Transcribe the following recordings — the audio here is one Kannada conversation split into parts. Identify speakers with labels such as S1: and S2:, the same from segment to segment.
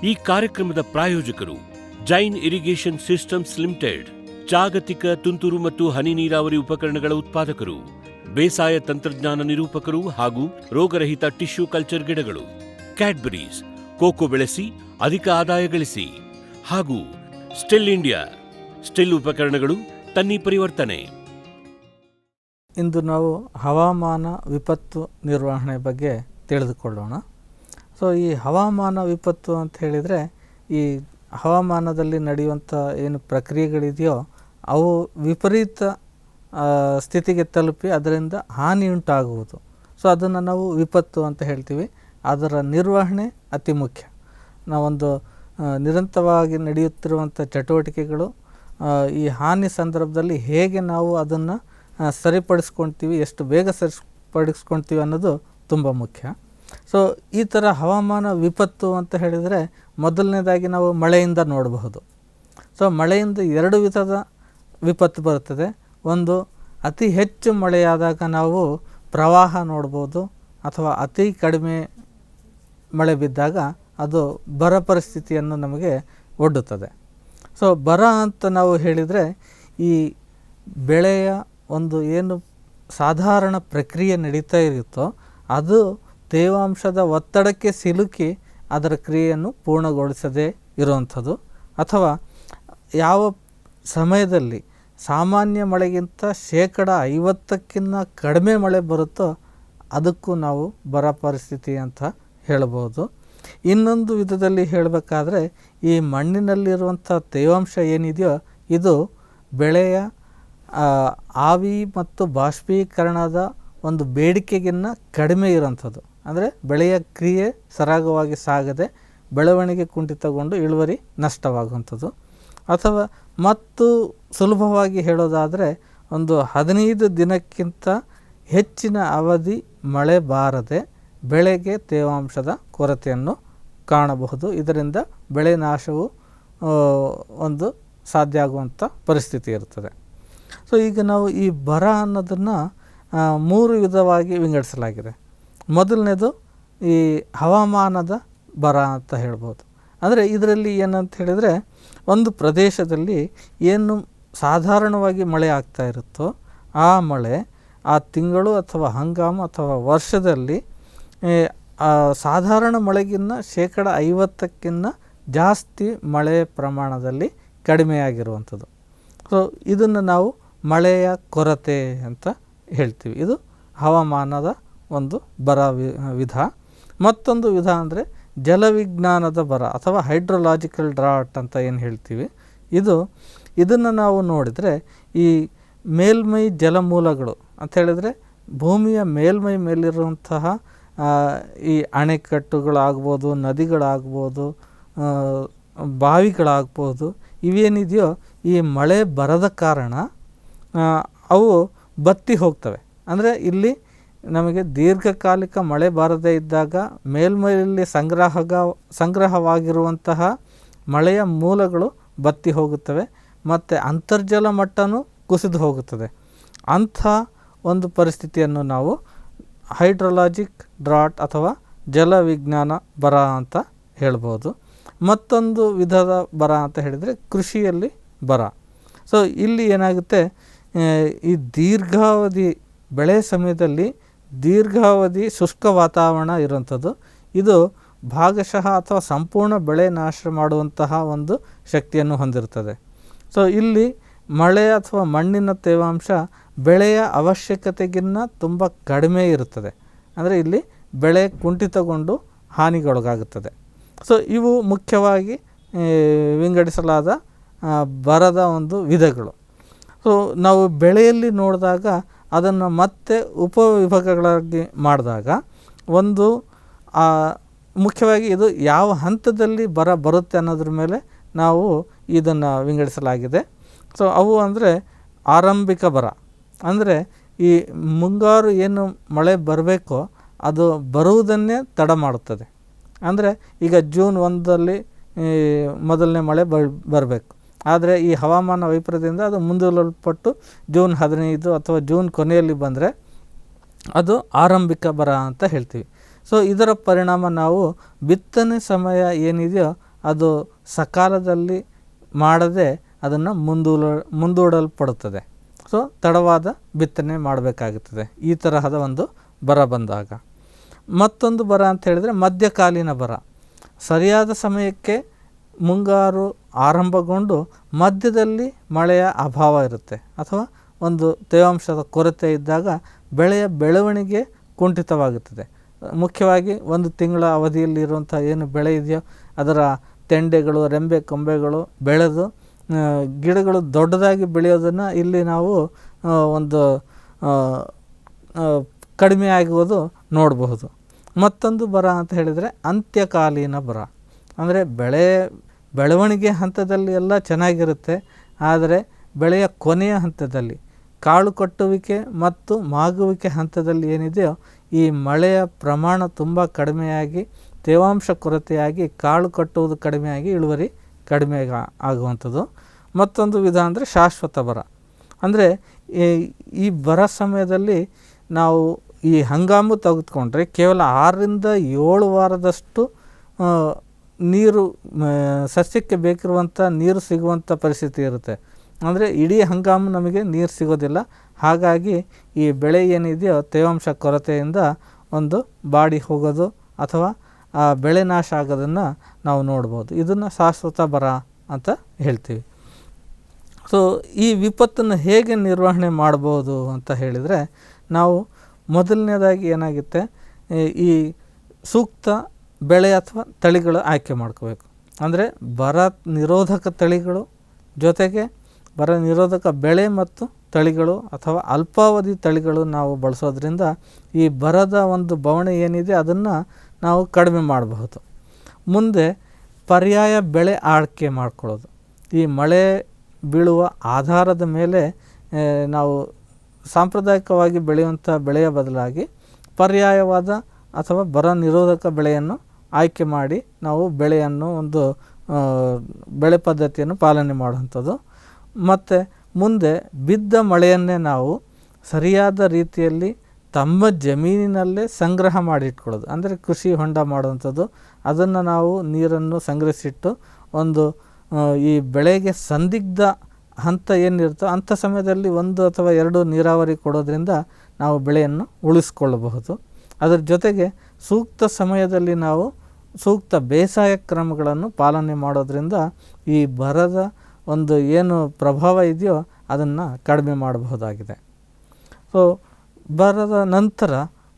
S1: ಈ ಕಾರ್ಯಕ್ರಮದ ಪ್ರಾಯೋಜಕರು ಜೈನ್ ಇರಿಗೇಷನ್ ಸಿಸ್ಟಮ್ಸ್ ಲಿಮಿಟೆಡ್, ಜಾಗತಿಕ ತುಂತುರು ಮತ್ತು ಹನಿ ನೀರಾವರಿ ಉಪಕರಣಗಳ ಉತ್ಪಾದಕರು, ಬೇಸಾಯ ತಂತ್ರಜ್ಞಾನ ನಿರೂಪಕರು ಹಾಗೂ ರೋಗರಹಿತ ಟಿಶ್ಯೂ ಕಲ್ಚರ್ ಗಿಡಗಳು, ಕ್ಯಾಡ್ಬರೀಸ್, ಕೋಕೋ ಬೆಳೆಸಿ ಅಧಿಕ ಆದಾಯ ಗಳಿಸಿ, ಹಾಗೂ ಸ್ಟಿಲ್ ಇಂಡಿಯಾ, ಸ್ಟಿಲ್ ಉಪಕರಣಗಳು ತನ್ನಿ ಪರಿವರ್ತನೆ.
S2: ಇಂದು ನಾವು ಹವಾಮಾನ ವಿಪತ್ತು ನಿರ್ವಹಣೆ ಬಗ್ಗೆ ತಿಳಿದುಕೊಳ್ಳೋಣ. ಸೊ ಈ ಹವಾಮಾನ ವಿಪತ್ತು ಅಂತ ಹೇಳಿದರೆ, ಈ ಹವಾಮಾನದಲ್ಲಿ ನಡೆಯುವಂಥ ಏನು ಪ್ರಕ್ರಿಯೆಗಳಿದೆಯೋ ಅವು ವಿಪರೀತ ಸ್ಥಿತಿಗೆ ತಲುಪಿ ಅದರಿಂದ ಹಾನಿ ಉಂಟಾಗುವುದು. ಸೊ ಅದನ್ನು ನಾವು ವಿಪತ್ತು ಅಂತ ಹೇಳ್ತೀವಿ. ಅದರ ನಿರ್ವಹಣೆ ಅತಿ ಮುಖ್ಯ. ನಾವೊಂದು ನಿರಂತರವಾಗಿ ನಡೆಯುತ್ತಿರುವಂಥ ಚಟುವಟಿಕೆಗಳು ಈ ಹಾನಿ ಸಂದರ್ಭದಲ್ಲಿ ಹೇಗೆ ನಾವು ಅದನ್ನು ಸರಿಪಡಿಸ್ಕೊಳ್ತೀವಿ, ಎಷ್ಟು ಬೇಗ ಸರಿಪಡಿಸ್ಕೊಳ್ತೀವಿ ಅನ್ನೋದು ತುಂಬ ಮುಖ್ಯ. ಸೊ ಈ ಥರ ಹವಾಮಾನ ವಿಪತ್ತು ಅಂತ ಹೇಳಿದರೆ, ಮೊದಲನೇದಾಗಿ ನಾವು ಮಳೆಯಿಂದ ನೋಡಬಹುದು. ಸೊ ಮಳೆಯಿಂದ ಎರಡು ವಿಧದ ವಿಪತ್ತು ಬರುತ್ತದೆ. ಒಂದು, ಅತಿ ಹೆಚ್ಚು ಮಳೆಯಾದಾಗ ನಾವು ಪ್ರವಾಹ ನೋಡ್ಬೋದು, ಅಥವಾ ಅತಿ ಕಡಿಮೆ ಮಳೆ ಬಿದ್ದಾಗ ಅದು ಬರ ಪರಿಸ್ಥಿತಿಯನ್ನು ನಮಗೆ ಒಡ್ಡುತ್ತದೆ. ಸೊ ಬರ ಅಂತ ನಾವು ಹೇಳಿದರೆ, ಈ ಬೆಳೆಯ ಒಂದು ಏನು ಸಾಧಾರಣ ಪ್ರಕ್ರಿಯೆ ನಡೀತಾ ಇರುತ್ತೋ ಅದು ತೇವಾಂಶದ ಒತ್ತಡಕ್ಕೆ ಸಿಲುಕಿ ಅದರ ಕ್ರಿಯೆಯನ್ನು ಪೂರ್ಣಗೊಳಿಸದೇ ಇರುವಂಥದ್ದು, ಅಥವಾ ಯಾವ ಸಮಯದಲ್ಲಿ ಸಾಮಾನ್ಯ ಮಳೆಗಿಂತ 50% ಕಡಿಮೆ ಮಳೆ ಬರುತ್ತೋ ಅದಕ್ಕೂ ನಾವು ಬರ ಪರಿಸ್ಥಿತಿ ಅಂತ ಹೇಳ್ಬೋದು. ಇನ್ನೊಂದು ವಿಧದಲ್ಲಿ ಹೇಳಬೇಕಾದ್ರೆ, ಈ ಮಣ್ಣಿನಲ್ಲಿರುವಂಥ ತೇವಾಂಶ ಏನಿದೆಯೋ ಇದು ಬೆಳೆಯ ಆವಿ ಮತ್ತು ಬಾಷ್ಪೀಕರಣದ ಒಂದು ಬೇಡಿಕೆಗಿನ್ನ ಕಡಿಮೆ ಇರೋಂಥದ್ದು. ಅಂದರೆ ಬೆಳೆಯ ಕ್ರಿಯೆ ಸರಾಗವಾಗಿ ಸಾಗದೆ ಬೆಳವಣಿಗೆ ಕುಂಠಿತಗೊಂಡು ಇಳುವರಿ ನಷ್ಟವಾಗುವಂಥದ್ದು. ಅಥವಾ ಮತ್ತು ಸುಲಭವಾಗಿ ಹೇಳೋದಾದರೆ, ಒಂದು 15 ದಿನಕ್ಕಿಂತ ಹೆಚ್ಚಿನ ಅವಧಿ ಮಳೆ ಬಾರದೆ ಬೆಳೆಗೆ ತೇವಾಂಶದ ಕೊರತೆಯನ್ನು ಕಾಣಬಹುದು. ಇದರಿಂದ ಬೆಳೆ ನಾಶವು ಒಂದು ಸಾಧ್ಯ ಆಗುವಂಥ ಪರಿಸ್ಥಿತಿ ಇರ್ತದೆ. ಸೊ ಈಗ ನಾವು ಈ ಬರ ಅನ್ನೋದನ್ನು 3 ವಿಧವಾಗಿ ವಿಂಗಡಿಸಲಾಗಿದೆ. ಮೊದಲನೇದು ಈ ಹವಾಮಾನದ ಬರ ಅಂತ ಹೇಳ್ಬೋದು. ಅಂದರೆ ಇದರಲ್ಲಿ ಏನಂತ ಹೇಳಿದರೆ, ಒಂದು ಪ್ರದೇಶದಲ್ಲಿ ಏನು ಸಾಧಾರಣವಾಗಿ ಮಳೆ ಆಗ್ತಾ ಇರುತ್ತೋ ಆ ಮಳೆ ಆ ತಿಂಗಳು ಅಥವಾ ಹಂಗಾಮು ಅಥವಾ ವರ್ಷದಲ್ಲಿ ಸಾಧಾರಣ ಮಳೆಗಿನ್ನ 50% ಜಾಸ್ತಿ ಮಳೆ ಪ್ರಮಾಣದಲ್ಲಿ ಕಡಿಮೆಯಾಗಿರುವಂಥದ್ದು. ಸೊ ಇದನ್ನು ನಾವು ಮಳೆಯ ಕೊರತೆ ಅಂತ ಹೇಳ್ತೀವಿ. ಇದು ಹವಾಮಾನದ ಒಂದು ಬರ ವಿಧ. ಮತ್ತೊಂದು ವಿಧ ಅಂದರೆ ಜಲವಿಜ್ಞಾನದ ಬರ ಅಥವಾ ಹೈಡ್ರೋಲಾಜಿಕಲ್ ಡ್ರಾಟ್ ಅಂತ ಏನು ಹೇಳ್ತೀವಿ. ಇದನ್ನು ನಾವು ನೋಡಿದರೆ, ಈ ಮೇಲ್ಮೈ ಜಲಮೂಲಗಳು ಅಂತ ಹೇಳಿದರೆ ಭೂಮಿಯ ಮೇಲ್ಮೈ ಮೇಲಿರುವಂತಹ ಈ ಅಣೆಕಟ್ಟುಗಳಾಗ್ಬೋದು, ನದಿಗಳಾಗ್ಬೋದು, ಬಾವಿಗಳಾಗ್ಬೋದು, ಇವೇನಿದೆಯೋ ಈ ಮಳೆ ಬರದ ಕಾರಣ ಅವು ಬತ್ತಿ ಹೋಗ್ತವೆ. ಅಂದರೆ ಇಲ್ಲಿ ನಮಗೆ ದೀರ್ಘಕಾಲಿಕ ಮಳೆ ಬಾರದೇ ಇದ್ದಾಗ ಮೇಲ್ಮೈಯಲ್ಲಿ ಸಂಗ್ರಹವಾಗಿರುವಂತಹ ಮಳೆಯ ಮೂಲಗಳು ಬತ್ತಿ ಹೋಗುತ್ತವೆ ಮತ್ತು ಅಂತರ್ಜಲ ಮಟ್ಟನೂ ಕುಸಿದು ಹೋಗುತ್ತದೆ. ಅಂಥ ಒಂದು ಪರಿಸ್ಥಿತಿಯನ್ನು ನಾವು ಹೈಡ್ರೋಲಾಜಿಕ್ ಡ್ರಾಟ್ ಅಥವಾ ಜಲವಿಜ್ಞಾನ ಬರ ಅಂತ ಹೇಳ್ಬೋದು. ಮತ್ತೊಂದು ವಿಧದ ಬರ ಅಂತ ಹೇಳಿದರೆ ಕೃಷಿಯಲ್ಲಿ ಬರ. ಸೊ ಇಲ್ಲಿ ಏನಾಗುತ್ತೆ, ಈ ದೀರ್ಘಾವಧಿ ಬೆಳೆ ಸಮಯದಲ್ಲಿ ದೀರ್ಘಾವಧಿ ಶುಷ್ಕ ವಾತಾವರಣ ಇರುವಂಥದ್ದು. ಇದು ಭಾಗಶಃ ಅಥವಾ ಸಂಪೂರ್ಣ ಬೆಳೆ ನಾಶ ಮಾಡುವಂತಹ ಒಂದು ಶಕ್ತಿಯನ್ನು ಹೊಂದಿರುತ್ತದೆ. ಸೊ ಇಲ್ಲಿ ಮಳೆ ಅಥವಾ ಮಣ್ಣಿನ ತೇವಾಂಶ ಬೆಳೆಯ ಅವಶ್ಯಕತೆಗಿನ್ನ ತುಂಬ ಕಡಿಮೆ ಇರುತ್ತದೆ. ಅಂದರೆ ಇಲ್ಲಿ ಬೆಳೆ ಕುಂಠಿತಗೊಂಡು ಹಾನಿಗೊಳಗಾಗುತ್ತದೆ. ಸೊ ಇವು ಮುಖ್ಯವಾಗಿ ವಿಂಗಡಿಸಲಾದ ಬರದ ಒಂದು ವಿಧಗಳು. ಸೊ ನಾವು ಬೆಳೆಯಲ್ಲಿ ನೋಡಿದಾಗ ಅದನ್ನು ಮತ್ತೆ ಉಪವಿಭಾಗಗಳಾಗಿ ಮಾಡಿದಾಗ, ಒಂದು ಮುಖ್ಯವಾಗಿ ಇದು ಯಾವ ಹಂತದಲ್ಲಿ ಬರ ಬರುತ್ತೆ ಅನ್ನೋದ್ರ ಮೇಲೆ ನಾವು ಇದನ್ನು ವಿಂಗಡಿಸಲಾಗಿದೆ. ಸೊ ಅವು ಅಂದರೆ ಆರಂಭಿಕ ಬರ, ಅಂದರೆ ಈ ಮುಂಗಾರು ಏನು ಮಳೆ ಬರಬೇಕೋ ಅದು ಬರುವುದನ್ನೇ ತಡ ಮಾಡುತ್ತದೆ. ಅಂದರೆ ಈಗ ಜೂನ್ 1ರಲ್ಲಿ ಮೊದಲನೇ ಮಳೆ ಬರಬೇಕು, ಆದರೆ ಈ ಹವಾಮಾನ ವೈಪರೀತ್ಯದಿಂದ ಅದು ಮುಂದೂಡಲ್ಪಟ್ಟು ಜೂನ್ 15 ಅಥವಾ ಜೂನ್ ಕೊನೆಯಲ್ಲಿ ಬಂದರೆ ಅದು ಆರಂಭಿಕ ಬರ ಅಂತ ಹೇಳ್ತೀವಿ. ಸೊ ಇದರ ಪರಿಣಾಮ ನಾವು ಬಿತ್ತನೆ ಸಮಯ ಏನಿದೆಯೋ ಅದು ಸಕಾಲದಲ್ಲಿ ಮಾಡದೆ ಅದನ್ನು ಮುಂದೂಡಲ್ಪಡುತ್ತದೆ. ಸೊ ತಡವಾದ ಬಿತ್ತನೆ ಮಾಡಬೇಕಾಗುತ್ತದೆ ಈ ತರಹದ ಒಂದು ಬರ ಬಂದಾಗ. ಮತ್ತೊಂದು ಬರ ಅಂತ ಹೇಳಿದರೆ ಮಧ್ಯಕಾಲೀನ ಬರ. ಸರಿಯಾದ ಸಮಯಕ್ಕೆ ಮುಂಗಾರು ಆರಂಭಗೊಂಡು ಮಧ್ಯದಲ್ಲಿ ಮಳೆಯ ಅಭಾವ ಇರುತ್ತೆ ಅಥವಾ ಒಂದು ತೇವಾಂಶದ ಕೊರತೆ ಇದ್ದಾಗ ಬೆಳೆಯ ಬೆಳವಣಿಗೆ ಕುಂಠಿತವಾಗುತ್ತದೆ. ಮುಖ್ಯವಾಗಿ ಒಂದು ತಿಂಗಳ ಅವಧಿಯಲ್ಲಿರುವಂಥ ಏನು ಬೆಳೆ ಇದೆಯೋ ಅದರ ತೆಂಡೆಗಳು, ರೆಂಬೆ ಕೊಂಬೆಗಳು ಬೆಳೆದು ಗಿಡಗಳು ದೊಡ್ಡದಾಗಿ ಬೆಳೆಯೋದನ್ನು ಇಲ್ಲಿ ನಾವು ಒಂದು ಕಡಿಮೆ ಆಗುವುದು ನೋಡಬಹುದು. ಮತ್ತೊಂದು ಬರ ಅಂತ ಹೇಳಿದರೆ ಅಂತ್ಯಕಾಲೀನ ಬರ. ಅಂದರೆ ಬೆಳವಣಿಗೆ ಹಂತದಲ್ಲಿ ಎಲ್ಲ ಚೆನ್ನಾಗಿರುತ್ತೆ, ಆದರೆ ಬೆಳೆಯ ಕೊನೆಯ ಹಂತದಲ್ಲಿ ಕಾಳು ಕಟ್ಟುವಿಕೆ ಮತ್ತು ಮಾಗುವಿಕೆ ಹಂತದಲ್ಲಿ ಏನಿದೆಯೋ ಈ ಮಳೆಯ ಪ್ರಮಾಣ ತುಂಬ ಕಡಿಮೆಯಾಗಿ ತೇವಾಂಶ ಕೊರತೆಯಾಗಿ ಕಾಳು ಕಟ್ಟುವುದು ಕಡಿಮೆಯಾಗಿ ಇಳುವರಿ ಕಡಿಮೆ ಆಗುವಂಥದ್ದು. ಮತ್ತೊಂದು ವಿಧ ಅಂದರೆ ಶಾಶ್ವತ ಬರ. ಅಂದರೆ ಈ ಬರ ಸಮಯದಲ್ಲಿ ನಾವು ಈ ಹಂಗಾಮು ತೆಗೆದುಕೊಂಡ್ರೆ ಕೇವಲ 6ರಿಂದ 7 ವಾರದಷ್ಟು ನೀರು ಸಸ್ಯಕ್ಕೆ ಬೇಕಿರುವಂಥ ನೀರು ಸಿಗುವಂಥ ಪರಿಸ್ಥಿತಿ ಇರುತ್ತೆ. ಅಂದರೆ ಇಡೀ ಹಂಗಾಮು ನಮಗೆ ನೀರು ಸಿಗೋದಿಲ್ಲ. ಹಾಗಾಗಿ ಈ ಬೆಳೆ ಏನಿದೆಯೋ ತೇವಾಂಶ ಕೊರತೆಯಿಂದ ಒಂದು ಬಾಡಿ ಹೋಗೋದು ಅಥವಾ ಬೆಳೆ ನಾಶ ಆಗೋದನ್ನು ನಾವು ನೋಡ್ಬೋದು. ಇದನ್ನು ಶಾಶ್ವತ ಬರ ಅಂತ ಹೇಳ್ತೀವಿ. ಸೊ ಈ ವಿಪತ್ತನ್ನು ಹೇಗೆ ನಿರ್ವಹಣೆ ಮಾಡ್ಬೋದು ಅಂತ ಹೇಳಿದರೆ ನಾವು ಮೊದಲನೇದಾಗಿ ಏನಾಗುತ್ತೆ, ಈ ಸೂಕ್ತ ಬೆಳೆ ಅಥವಾ ತಳಿಗಳು ಆಯ್ಕೆ ಮಾಡ್ಕೋಬೇಕು. ಅಂದರೆ ಬರ ನಿರೋಧಕ ತಳಿಗಳು ಜೊತೆಗೆ ಬರ ನಿರೋಧಕ ಬೆಳೆ ಮತ್ತು ತಳಿಗಳು ಅಥವಾ ಅಲ್ಪಾವಧಿ ತಳಿಗಳು ನಾವು ಬಳಸೋದ್ರಿಂದ ಈ ಬರದ ಒಂದು ಬವಣೆ ಏನಿದೆ ಅದನ್ನು ನಾವು ಕಡಿಮೆ ಮಾಡಬಹುದು. ಮುಂದೆ ಪರ್ಯಾಯ ಬೆಳೆ ಆಯ್ಕೆ ಮಾಡ್ಕೊಳ್ಳೋದು. ಈ ಮಳೆ ಬೀಳುವ ಆಧಾರದ ಮೇಲೆ ನಾವು ಸಾಂಪ್ರದಾಯಿಕವಾಗಿ ಬೆಳೆಯುವಂಥ ಬೆಳೆಯ ಬದಲಾಗಿ ಪರ್ಯಾಯವಾದ ಅಥವಾ ಬರ ನಿರೋಧಕ ಬೆಳೆಯನ್ನು ಆಯ್ಕೆ ಮಾಡಿ ನಾವು ಬೆಳೆಯನ್ನು ಒಂದು ಬೆಳೆ ಪದ್ಧತಿಯನ್ನು ಪಾಲನೆ ಮಾಡುವಂಥದ್ದು. ಮತ್ತು ಮುಂದೆ ಬಿದ್ದ ಮಳೆಯನ್ನೇ ನಾವು ಸರಿಯಾದ ರೀತಿಯಲ್ಲಿ ತಮ್ಮ ಜಮೀನಿನಲ್ಲೇ ಸಂಗ್ರಹ ಮಾಡಿಟ್ಕೊಳ್ಳೋದು. ಅಂದರೆ ಕೃಷಿ ಹೊಂಡ ಮಾಡುವಂಥದ್ದು. ಅದನ್ನು ನಾವು ನೀರನ್ನು ಸಂಗ್ರಹಿಸಿಟ್ಟು ಒಂದು ಈ ಬೆಳೆಗೆ ಸಂದಿಗ್ಧ ಹಂತ ಏನಿರುತ್ತೋ ಅಂಥ ಸಮಯದಲ್ಲಿ 1 ಅಥವಾ 2 ನೀರಾವರಿ ಕೊಡೋದ್ರಿಂದ ನಾವು ಬೆಳೆಯನ್ನು ಉಳಿಸ್ಕೊಳ್ಳಬಹುದು. ಅದರ ಜೊತೆಗೆ ಸೂಕ್ತ ಸಮಯದಲ್ಲಿ ನಾವು ಸೂಕ್ತ ಬೇಸಾಯ ಕ್ರಮಗಳನ್ನು ಪಾಲನೆ ಮಾಡೋದ್ರಿಂದ ಈ ಬರದ ಒಂದು ಏನು ಪ್ರಭಾವ ಇದೆಯೋ ಅದನ್ನು ಕಡಿಮೆ ಮಾಡಬಹುದಾಗಿದೆ. ಸೊ ಬರದ ನಂತರ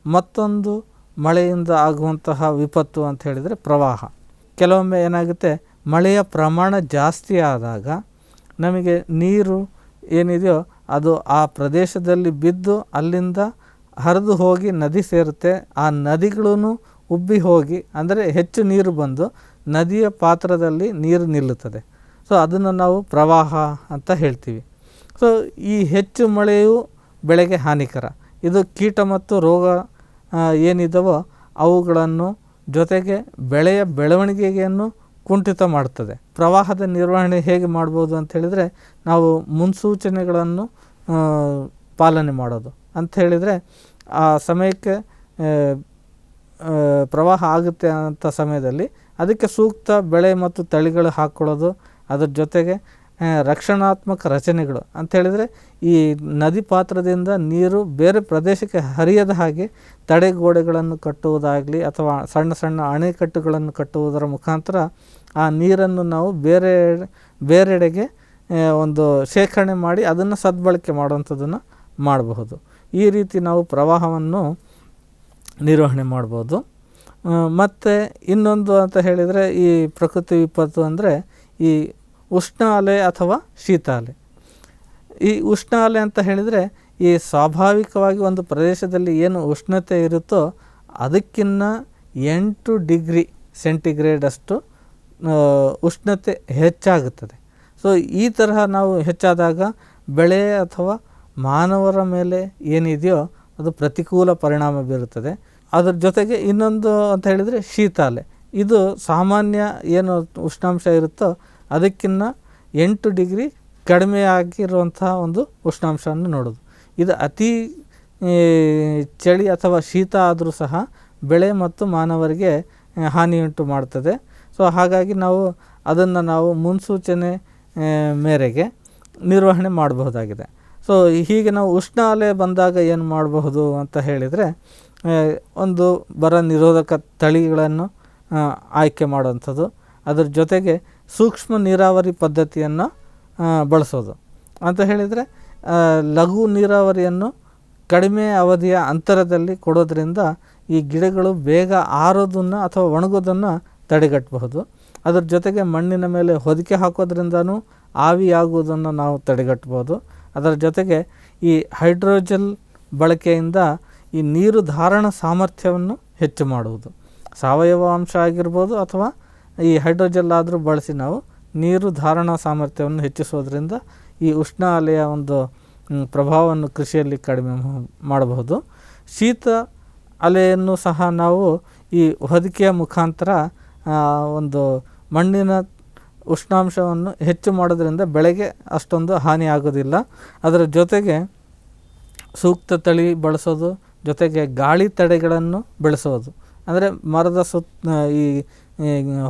S2: ಮತ್ತೊಂದು ಮಳೆಯಿಂದ ಆಗುವಂತಹ ವಿಪತ್ತು ಅಂತ ಹೇಳಿದರೆ ಪ್ರವಾಹ. ಕೆಲವೊಮ್ಮೆ ಏನಾಗುತ್ತೆ, ಮಳೆಯ ಪ್ರಮಾಣ ಜಾಸ್ತಿ ಆದಾಗ ನಮಗೆ ನೀರು ಏನಿದೆಯೋ ಅದು ಆ ಪ್ರದೇಶದಲ್ಲಿ ಬಿದ್ದು ಅಲ್ಲಿಂದ ಹರಿದು ಹೋಗಿ ನದಿ ಸೇರುತ್ತೆ. ಆ ನದಿಗಳೂ ಉಬ್ಬಿ ಹೋಗಿ ಅಂದರೆ ಹೆಚ್ಚು ನೀರು ಬಂದು ನದಿಯ ಪಾತ್ರದಲ್ಲಿ ನೀರು ನಿಲ್ಲುತ್ತದೆ. ಸೊ ಅದನ್ನು ನಾವು ಪ್ರವಾಹ ಅಂತ ಹೇಳ್ತೀವಿ. ಸೊ ಈ ಹೆಚ್ಚು ಮಳೆಯು ಬೆಳೆಗೆ ಹಾನಿಕರ. ಇದು ಕೀಟ ಮತ್ತು ರೋಗ ಏನಿದಾವೋ ಅವುಗಳನ್ನು ಜೊತೆಗೆ ಬೆಳೆಯ ಬೆಳವಣಿಗೆಯನ್ನು ಕುಂಠಿತ ಮಾಡ್ತದೆ. ಪ್ರವಾಹದ ನಿರ್ವಹಣೆ ಹೇಗೆ ಮಾಡ್ಬೋದು ಅಂತ ಹೇಳಿದರೆ ನಾವು ಮುನ್ಸೂಚನೆಗಳನ್ನು ಪಾಲನೆ ಮಾಡೋದು ಅಂತ ಹೇಳಿದರೆ ಆ ಸಮಯಕ್ಕೆ ಪ್ರವಾಹ ಆಗುತ್ತೆ ಅಂಥ ಸಮಯದಲ್ಲಿ ಅದಕ್ಕೆ ಸೂಕ್ತ ಬೆಳೆ ಮತ್ತು ತಳಿಗಳು ಹಾಕ್ಕೊಳ್ಳೋದು. ಅದರ ಜೊತೆಗೆ ರಕ್ಷಣಾತ್ಮಕ ರಚನೆಗಳು ಅಂತ ಹೇಳಿದರೆ ಈ ನದಿ ಪಾತ್ರದಿಂದ ನೀರು ಬೇರೆ ಪ್ರದೇಶಕ್ಕೆ ಹರಿಯದ ಹಾಗೆ ತಡೆಗೋಡೆಗಳನ್ನು ಕಟ್ಟುವುದಾಗಲಿ ಅಥವಾ ಸಣ್ಣ ಸಣ್ಣ ಅಣೆಕಟ್ಟುಗಳನ್ನು ಕಟ್ಟುವುದರ ಮುಖಾಂತರ ಆ ನೀರನ್ನು ನಾವು ಬೇರೆಡೆಗೆ ಒಂದು ಶೇಖರಣೆ ಮಾಡಿ ಅದನ್ನು ಸದ್ಬಳಕೆ ಮಾಡುವಂಥದ್ದನ್ನು ಮಾಡಬಹುದು. ಈ ರೀತಿ ನಾವು ಪ್ರವಾಹವನ್ನು ನಿರ್ವಹಣೆ ಮಾಡ್ಬೋದು. ಮತ್ತು ಇನ್ನೊಂದು ಅಂತ ಹೇಳಿದರೆ ಈ ಪ್ರಕೃತಿ ವಿಪತ್ತು ಅಂದರೆ ಈ ಉಷ್ಣ ಅಲೆ ಅಥವಾ ಶೀತ ಅಲೆ. ಈ ಉಷ್ಣ ಅಲೆ ಅಂತ ಹೇಳಿದರೆ ಈ ಸ್ವಾಭಾವಿಕವಾಗಿ ಒಂದು ಪ್ರದೇಶದಲ್ಲಿ ಏನು ಉಷ್ಣತೆ ಇರುತ್ತೋ ಅದಕ್ಕಿಂತ 8 ಡಿಗ್ರಿ ಸೆಂಟಿಗ್ರೇಡ್ ಅಷ್ಟು ಉಷ್ಣತೆ ಹೆಚ್ಚಾಗುತ್ತದೆ. ಸೊ ಈ ತರಹ ನಾವು ಹೆಚ್ಚಾದಾಗ ಬೆಳೆ ಅಥವಾ ಮಾನವರ ಮೇಲೆ ಏನಿದೆಯೋ ಅದು ಪ್ರತಿಕೂಲ ಪರಿಣಾಮ ಬೀರುತ್ತದೆ. ಅದರ ಜೊತೆಗೆ ಇನ್ನೊಂದು ಅಂತ ಹೇಳಿದರೆ ಶೀತ ಅಲೆ. ಇದು ಸಾಮಾನ್ಯ ಏನು ಉಷ್ಣಾಂಶ ಇರುತ್ತೋ ಅದಕ್ಕಿಂತ 8 ಡಿಗ್ರಿ ಕಡಿಮೆ ಆಗಿರುವಂಥ ಒಂದು ಉಷ್ಣಾಂಶವನ್ನು ನೋಡೋದು. ಇದು ಅತಿ ಚಳಿ ಅಥವಾ ಶೀತ ಆದರೂ ಸಹ ಬೆಳೆ ಮತ್ತು ಮಾನವರಿಗೆ ಹಾನಿಯುಂಟು ಮಾಡ್ತದೆ. ಸೊ ಹಾಗಾಗಿ ಅದನ್ನು ನಾವು ಮುನ್ಸೂಚನೆ ಮೇರೆಗೆ ನಿರ್ವಹಣೆ ಮಾಡಬಹುದಾಗಿದೆ. ಸೊ ಹೀಗೆ ನಾವು ಉಷ್ಣ ಅಲೆ ಬಂದಾಗ ಏನು ಮಾಡಬಹುದು ಅಂತ ಹೇಳಿದರೆ, ಒಂದು ಬರ ನಿರೋಧಕ ತಳಿಗಳನ್ನು ಆಯ್ಕೆ ಮಾಡುವಂಥದ್ದು, ಅದರ ಜೊತೆಗೆ ಸೂಕ್ಷ್ಮ ನೀರಾವರಿ ಪದ್ಧತಿಯನ್ನು ಬಳಸೋದು. ಅಂತ ಹೇಳಿದರೆ ಲಘು ನೀರಾವರಿಯನ್ನು ಕಡಿಮೆ ಅವಧಿಯ ಅಂತರದಲ್ಲಿ ಕೊಡೋದ್ರಿಂದ ಈ ಗಿಡಗಳು ಬೇಗ ಆರೋದನ್ನು ಅಥವಾ ಒಣಗೋದನ್ನು ತಡೆಗಟ್ಟಬಹುದು. ಅದರ ಜೊತೆಗೆ ಮಣ್ಣಿನ ಮೇಲೆ ಹೊದಿಕೆ ಹಾಕೋದ್ರಿಂದನೂ ಆವಿಯಾಗುವುದನ್ನು ನಾವು ತಡೆಗಟ್ಟಬಹುದು. ಅದರ ಜೊತೆಗೆ ಈ ಹೈಡ್ರೋಜೆಲ್ ಬಳಕೆಯಿಂದ ಈ ನೀರು ಧಾರಣ ಸಾಮರ್ಥ್ಯವನ್ನು ಹೆಚ್ಚು ಮಾಡುವುದು, ಸಾವಯವ ಅಂಶ ಆಗಿರ್ಬೋದು ಅಥವಾ ಈ ಹೈಡ್ರೋಜೆಲ್ ಆದರೂ ಬಳಸಿ ನಾವು ನೀರು ಧಾರಣಾ ಸಾಮರ್ಥ್ಯವನ್ನು ಹೆಚ್ಚಿಸೋದ್ರಿಂದ ಈ ಉಷ್ಣ ಅಲೆಯ ಒಂದು ಪ್ರಭಾವವನ್ನು ಕೃಷಿಯಲ್ಲಿ ಕಡಿಮೆ ಮಾಡಬಹುದು. ಶೀತ ಅಲೆಯನ್ನು ಸಹ ನಾವು ಈ ಹೊದಿಕೆಯ ಮುಖಾಂತರ ಒಂದು ಮಣ್ಣಿನ ಉಷ್ಣಾಂಶವನ್ನು ಹೆಚ್ಚು ಮಾಡೋದ್ರಿಂದ ಬೆಳೆಗೆ ಅಷ್ಟೊಂದು ಹಾನಿ ಆಗೋದಿಲ್ಲ. ಅದರ ಜೊತೆಗೆ ಸೂಕ್ತ ತಳಿ ಬಳಸೋದು, ಜೊತೆಗೆ ಗಾಳಿ ತಡೆಗಳನ್ನು ಬೆಳೆಸೋದು. ಅಂದರೆ ಮರದ ಈ